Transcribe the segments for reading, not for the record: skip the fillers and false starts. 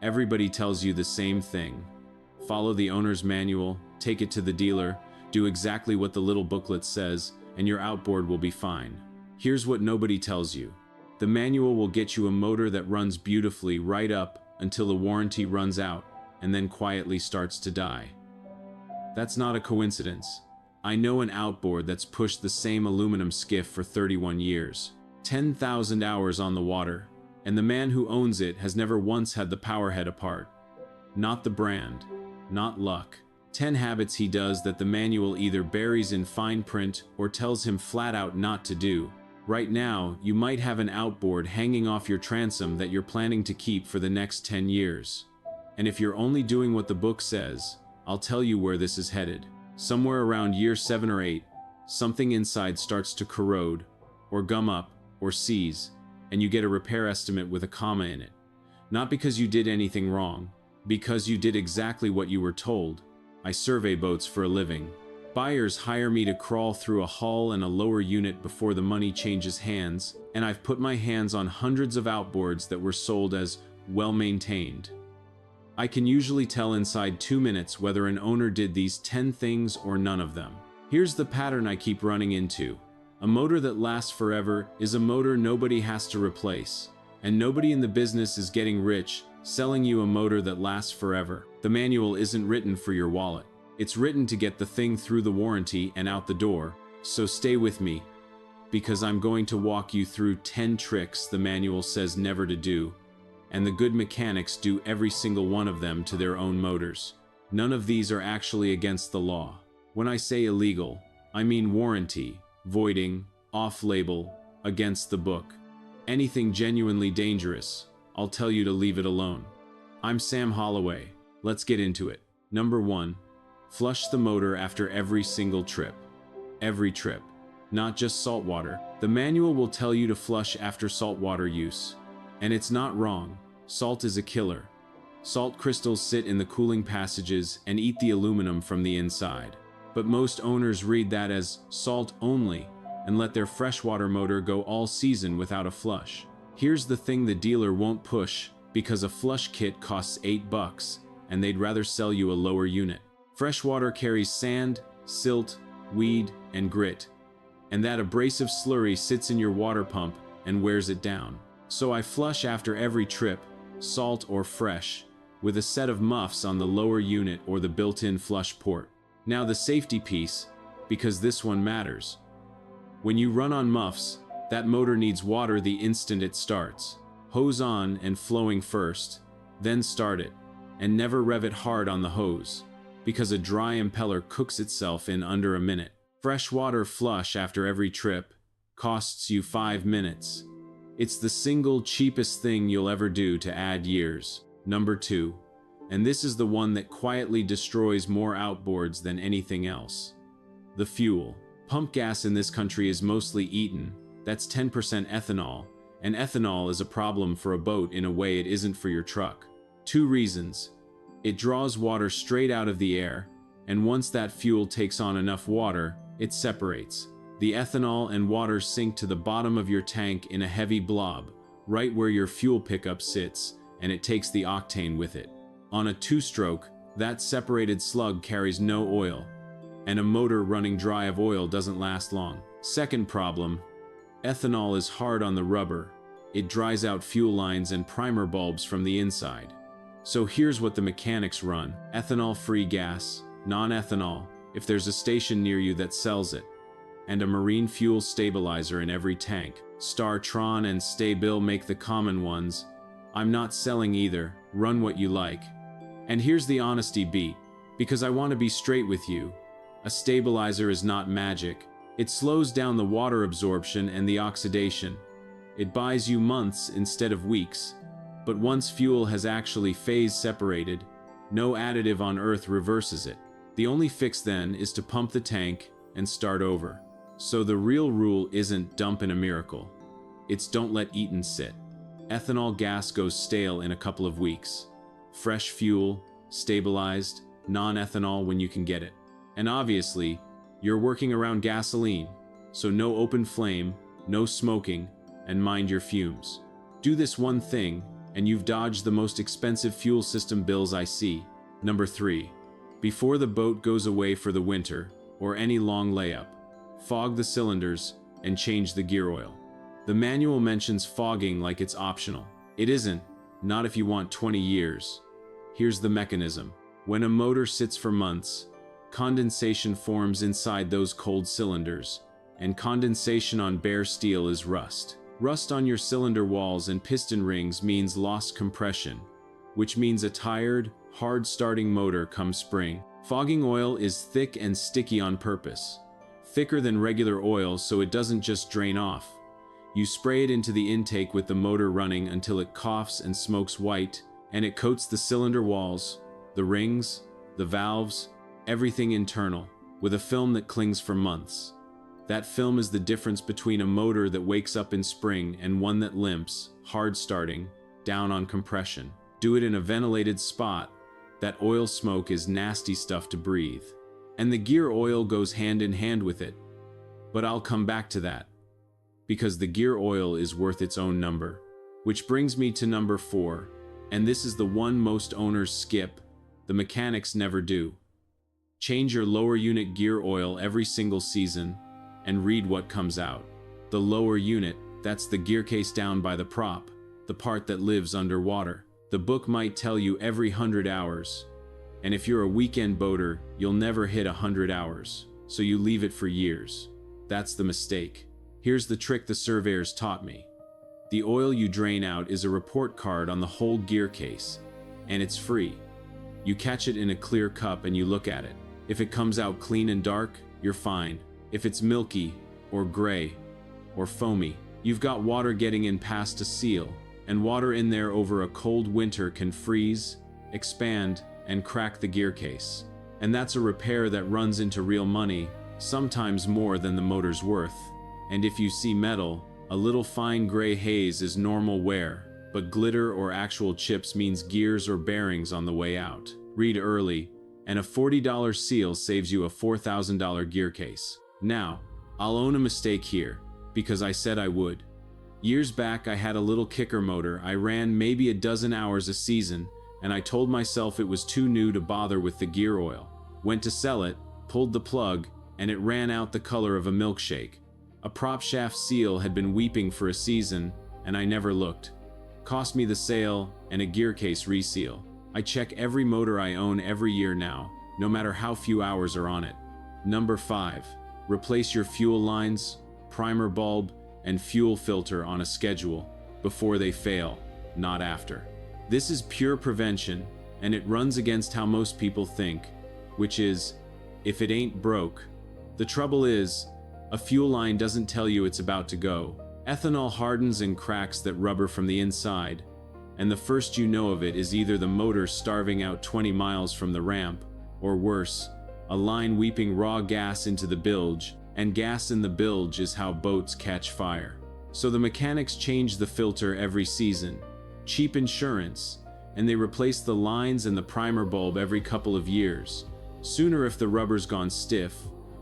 Everybody tells you the same thing. Follow the owner's manual, take it to the dealer, do exactly what the little booklet says, and your outboard will be fine. Here's what nobody tells you. The manual will get you a motor that runs beautifully right up until the warranty runs out, and then quietly starts to die. That's not a coincidence. I know an outboard that's pushed the same aluminum skiff for 31 years, 10,000 hours on the water, and the man who owns it has never once had the power head apart. Not the brand, not luck. 10 habits he does that the manual either buries in fine print or tells him flat out not to do. Right now, you might have an outboard hanging off your transom that you're planning to keep for the next 10 years. And if you're only doing what the book says, I'll tell you where this is headed. Somewhere around year 7 or 8, something inside starts to corrode, or gum up, or seize, and you get a repair estimate with a comma in it. Not because you did anything wrong, because you did exactly what you were told. I survey boats for a living. Buyers hire me to crawl through a hull and a lower unit before the money changes hands, and I've put my hands on hundreds of outboards that were sold as well-maintained. I can usually tell inside 2 minutes whether an owner did these 10 things or none of them. Here's the pattern I keep running into. A motor that lasts forever is a motor nobody has to replace, and nobody in the business is getting rich selling you a motor that lasts forever. The manual isn't written for your wallet. It's written to get the thing through the warranty and out the door, so stay with me, because I'm going to walk you through 10 tricks the manual says never to do, and the good mechanics do every single one of them to their own motors. None of these are actually against the law. When I say illegal, I mean warranty, voiding, off-label, against the book. Anything genuinely dangerous, I'll tell you to leave it alone. I'm Sam Holloway. Let's get into it. Number 1. Flush the motor after every single trip. Every trip. Not just saltwater. The manual will tell you to flush after saltwater use. And it's not wrong. Salt is a killer. Salt crystals sit in the cooling passages and eat the aluminum from the inside. But most owners read that as salt only and let their freshwater motor go all season without a flush. Here's the thing the dealer won't push, because a flush kit costs $8 and they'd rather sell you a lower unit. Freshwater carries sand, silt, weed, and grit, and that abrasive slurry sits in your water pump and wears it down. So I flush after every trip, salt or fresh, with a set of muffs on the lower unit or the built-in flush port. Now the safety piece, because this one matters. When you run on muffs, that motor needs water the instant it starts. Hose on and flowing first, then start it, and never rev it hard on the hose, because a dry impeller cooks itself in under a minute. Freshwater flush after every trip costs you 5 minutes. It's the single cheapest thing you'll ever do to add years. Number 2, and this is the one that quietly destroys more outboards than anything else. The fuel. Pump gas in this country is mostly eaten. That's 10% ethanol, and ethanol is a problem for a boat in a way it isn't for your truck. 2 reasons. It draws water straight out of the air, and once that fuel takes on enough water, it separates. The ethanol and water sink to the bottom of your tank in a heavy blob, right where your fuel pickup sits, and it takes the octane with it. On a 2-stroke, that separated slug carries no oil, and a motor running dry of oil doesn't last long. Second problem, ethanol is hard on the rubber. It dries out fuel lines and primer bulbs from the inside. So here's what the mechanics run: ethanol-free gas, non-ethanol, if there's a station near you that sells it, and a marine fuel stabilizer in every tank. Star-Tron and Sta-Bil make the common ones. I'm not selling either, run what you like. And here's the honesty beat, because I want to be straight with you. A stabilizer is not magic. It slows down the water absorption and the oxidation. It buys you months instead of weeks. But once fuel has actually phase separated, no additive on Earth reverses it. The only fix then is to pump the tank and start over. So the real rule isn't dump in a miracle. It's don't let Eaton sit. Ethanol gas goes stale in a couple of weeks. Fresh fuel, stabilized, non-ethanol when you can get it. And obviously, you're working around gasoline, so no open flame, no smoking, and mind your fumes. Do this one thing, and you've dodged the most expensive fuel system bills I see. Number 3. Before the boat goes away for the winter, or any long layup, fog the cylinders and change the gear oil. The manual mentions fogging like it's optional. It isn't, not if you want 20 years. Here's the mechanism. When a motor sits for months, condensation forms inside those cold cylinders, and condensation on bare steel is rust. Rust on your cylinder walls and piston rings means lost compression, which means a tired, hard-starting motor come spring. Fogging oil is thick and sticky on purpose. Thicker than regular oil so it doesn't just drain off. You spray it into the intake with the motor running until it coughs and smokes white, and it coats the cylinder walls, the rings, the valves, everything internal, with a film that clings for months. That film is the difference between a motor that wakes up in spring and one that limps, hard starting, down on compression. Do it in a ventilated spot. That oil smoke is nasty stuff to breathe. And the gear oil goes hand in hand with it. But I'll come back to that, because the gear oil is worth its own number. Which brings me to number 4, and this is the one most owners skip, the mechanics never do. Change your lower unit gear oil every single season, and read what comes out. The lower unit, that's the gear case down by the prop, the part that lives underwater. The book might tell you every 100 hours, and if you're a weekend boater, you'll never hit 100 hours, so you leave it for years. That's the mistake. Here's the trick the surveyors taught me. The oil you drain out is a report card on the whole gear case, and it's free. You catch it in a clear cup and you look at it. If it comes out clean and dark, you're fine. If it's milky, or gray, or foamy, you've got water getting in past a seal, and water in there over a cold winter can freeze, expand, and crack the gear case. And that's a repair that runs into real money, sometimes more than the motor's worth. And if you see metal, a little fine gray haze is normal wear, but glitter or actual chips means gears or bearings on the way out. Read early, and a $40 seal saves you a $4,000 gear case. Now, I'll own a mistake here, because I said I would. Years back I had a little kicker motor I ran maybe a dozen hours a season, and I told myself it was too new to bother with the gear oil. Went to sell it, pulled the plug, and it ran out the color of a milkshake. A prop shaft seal had been weeping for a season, and I never looked. Cost me the sale and a gear case reseal. I check every motor I own every year now, no matter how few hours are on it. Number 5. Replace your fuel lines, primer bulb, and fuel filter on a schedule, before they fail, not after. This is pure prevention, and it runs against how most people think, which is, if it ain't broke. The trouble is, a fuel line doesn't tell you it's about to go. Ethanol hardens and cracks that rubber from the inside, and the first you know of it is either the motor starving out 20 miles from the ramp, or worse, a line weeping raw gas into the bilge, and gas in the bilge is how boats catch fire. So the mechanics change the filter every season. Cheap insurance, and they replace the lines and the primer bulb every couple of years. Sooner if the rubber's gone stiff,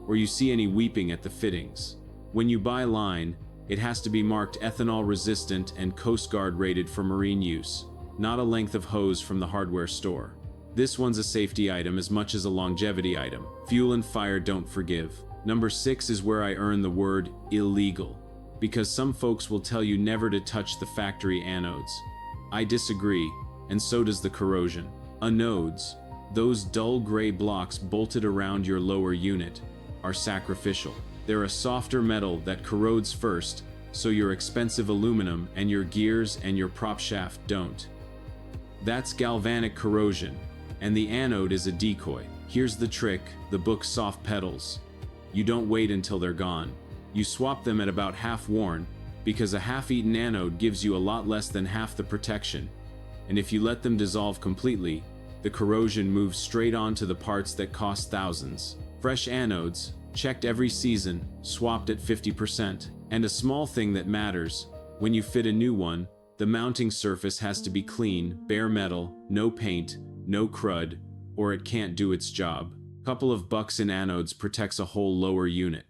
or you see any weeping at the fittings. When you buy line, it has to be marked ethanol resistant and Coast Guard rated for marine use, not a length of hose from the hardware store. This one's a safety item as much as a longevity item. Fuel and fire don't forgive. Number 6 is where I earn the word illegal, because some folks will tell you never to touch the factory anodes. I disagree, and so does the corrosion. Anodes, those dull gray blocks bolted around your lower unit, are sacrificial. They're a softer metal that corrodes first, so your expensive aluminum and your gears and your prop shaft don't. That's galvanic corrosion, and the anode is a decoy. Here's the trick, the book soft pedals. You don't wait until they're gone. You swap them at about half worn, because a half-eaten anode gives you a lot less than half the protection, and if you let them dissolve completely, the corrosion moves straight on to the parts that cost thousands. Fresh anodes, checked every season, swapped at 50%. And a small thing that matters, when you fit a new one, the mounting surface has to be clean, bare metal, no paint, no crud, or it can't do its job. Couple of bucks in anodes protects a whole lower unit.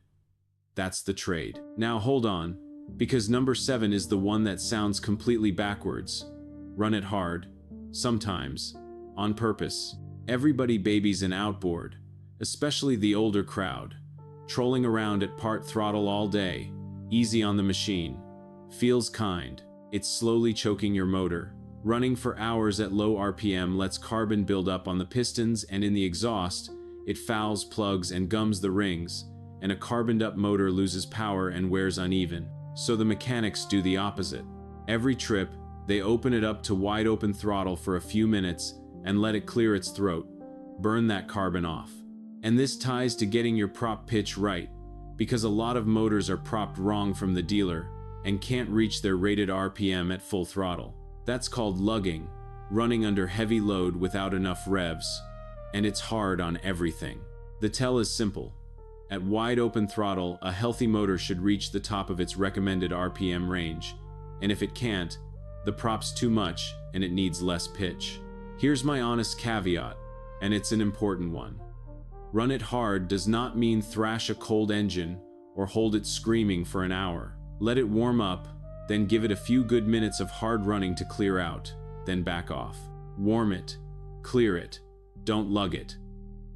That's the trade. Now hold on, because number 7 is the one that sounds completely backwards. Run it hard. Sometimes. On purpose. Everybody babies an outboard, especially the older crowd. Trolling around at part throttle all day. Easy on the machine. Feels kind. It's slowly choking your motor. Running for hours at low RPM lets carbon build up on the pistons, and in the exhaust, it fouls plugs and gums the rings, and a carboned-up motor loses power and wears uneven. So the mechanics do the opposite. Every trip, they open it up to wide-open throttle for a few minutes and let it clear its throat. Burn that carbon off. And this ties to getting your prop pitch right, because a lot of motors are propped wrong from the dealer and can't reach their rated RPM at full throttle. That's called lugging, running under heavy load without enough revs, and it's hard on everything. The tell is simple. At wide open throttle, a healthy motor should reach the top of its recommended RPM range, and if it can't, the prop's too much and it needs less pitch. Here's my honest caveat, and it's an important one. Run it hard does not mean thrash a cold engine or hold it screaming for an hour. Let it warm up, then give it a few good minutes of hard running to clear out, then back off. Warm it, clear it, don't lug it.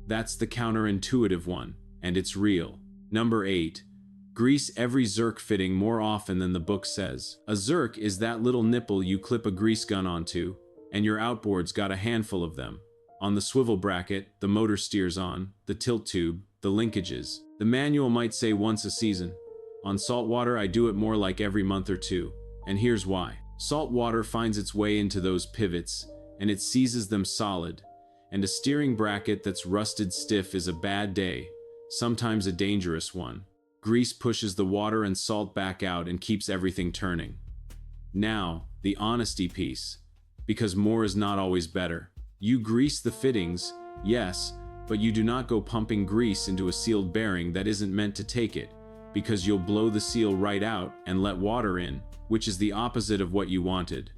That's the counterintuitive one, and it's real. Number 8. Grease every Zerk fitting more often than the book says. A Zerk is that little nipple you clip a grease gun onto, and your outboard's got a handful of them. On the swivel bracket, the motor steers on, the tilt tube, the linkages. The manual might say once a season. On saltwater, I do it more like every month or two, and here's why. Salt water finds its way into those pivots, and it seizes them solid, and a steering bracket that's rusted stiff is a bad day, sometimes a dangerous one. Grease pushes the water and salt back out and keeps everything turning. Now, the honesty piece, because more is not always better. You grease the fittings, yes, but you do not go pumping grease into a sealed bearing that isn't meant to take it, because you'll blow the seal right out and let water in, which is the opposite of what you wanted.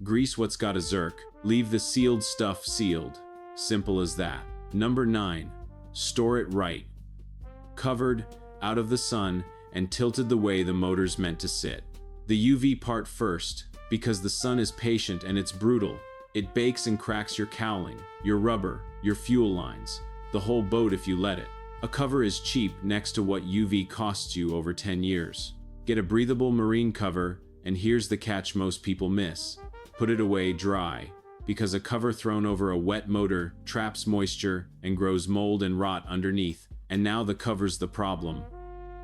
Grease what's got a Zerk, leave the sealed stuff sealed. Simple as that. Number 9. Store it right. Covered, out of the sun, and tilted the way the motor's meant to sit. The UV part first, because the sun is patient and it's brutal. It bakes and cracks your cowling, your rubber, your fuel lines, the whole boat if you let it. A cover is cheap next to what UV costs you over 10 years. Get a breathable marine cover, and here's the catch most people miss. Put it away dry, because a cover thrown over a wet motor traps moisture and grows mold and rot underneath, and now the cover's the problem.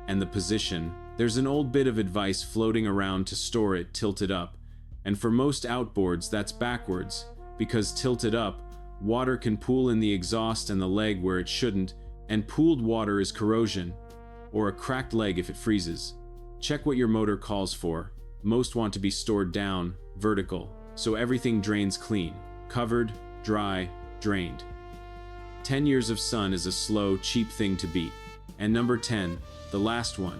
And the position, there's an old bit of advice floating around to store it tilted up, and for most outboards that's backwards, because tilted up, water can pool in the exhaust and the leg where it shouldn't, and pooled water is corrosion, or a cracked leg if it freezes. Check what your motor calls for. Most want to be stored down, vertical, so everything drains clean. Covered, dry, drained. 10 years of sun is a slow, cheap thing to beat. And number 10, the last one.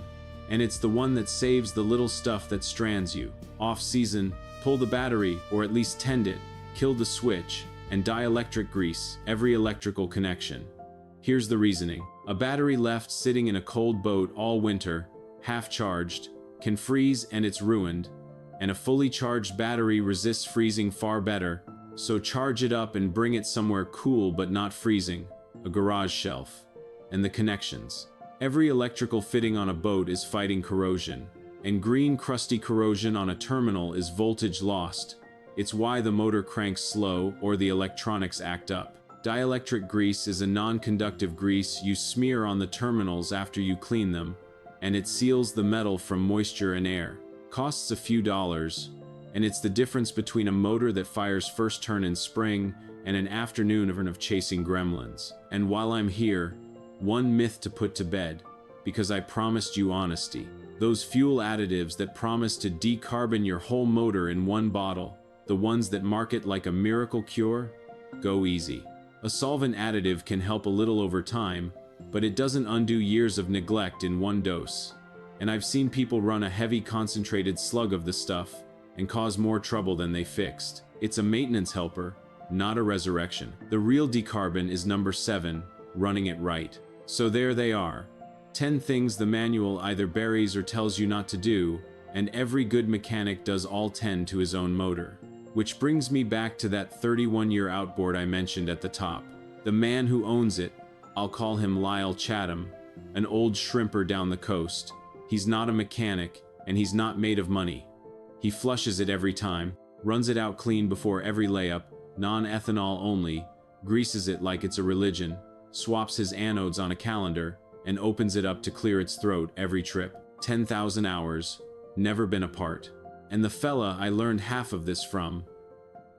And it's the one that saves the little stuff that strands you. Off-season, pull the battery, or at least tend it, kill the switch, and dielectric grease every electrical connection. Here's the reasoning. A battery left sitting in a cold boat all winter, half charged, can freeze and it's ruined, and a fully charged battery resists freezing far better, so charge it up and bring it somewhere cool but not freezing, a garage shelf. And the connections. Every electrical fitting on a boat is fighting corrosion, and green crusty corrosion on a terminal is voltage lost. It's why the motor cranks slow or the electronics act up. Dielectric grease is a non-conductive grease you smear on the terminals after you clean them, and it seals the metal from moisture and air. Costs a few dollars, and it's the difference between a motor that fires first turn in spring and an afternoon of chasing gremlins. And while I'm here, one myth to put to bed, because I promised you honesty. Those fuel additives that promise to decarbon your whole motor in one bottle, the ones that market like a miracle cure, go easy. A solvent additive can help a little over time, but it doesn't undo years of neglect in one dose. And I've seen people run a heavy concentrated slug of the stuff and cause more trouble than they fixed. It's a maintenance helper, not a resurrection. The real decarbon is number 7, running it right. So there they are. 10 things the manual either buries or tells you not to do, and every good mechanic does all 10 to his own motor. Which brings me back to that 31-year outboard I mentioned at the top. The man who owns it, I'll call him Lyle Chatham, an old shrimper down the coast. He's not a mechanic, and he's not made of money. He flushes it every time, runs it out clean before every layup, non-ethanol only, greases it like it's a religion, swaps his anodes on a calendar, and opens it up to clear its throat every trip. 10,000 hours, never been apart. And the fella I learned half of this from,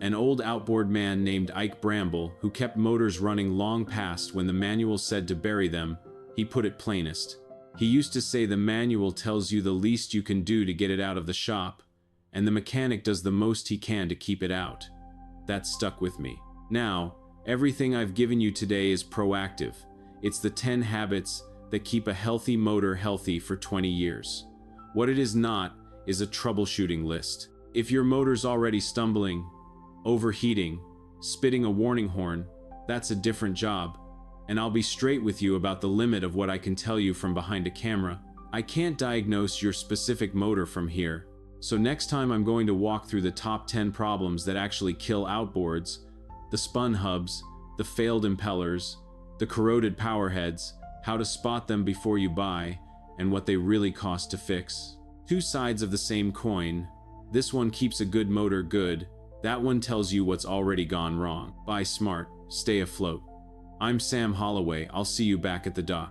an old outboard man named Ike Bramble, who kept motors running long past when the manual said to bury them. He put it plainest. He used to say the manual tells you the least you can do to get it out of the shop, and the mechanic does the most he can to keep it out. That stuck with me. Now, everything I've given you today is proactive. It's the 10 habits that keep a healthy motor healthy for 20 years. What it is not is a troubleshooting list. If your motor's already stumbling, overheating, spitting a warning horn, that's a different job. And I'll be straight with you about the limit of what I can tell you from behind a camera. I can't diagnose your specific motor from here. So next time I'm going to walk through the top 10 problems that actually kill outboards, the spun hubs, the failed impellers, the corroded power heads, how to spot them before you buy, and what they really cost to fix. Two sides of the same coin. This one keeps a good motor good. That one tells you what's already gone wrong. Buy smart, stay afloat. I'm Sam Holloway. I'll see you back at the dock.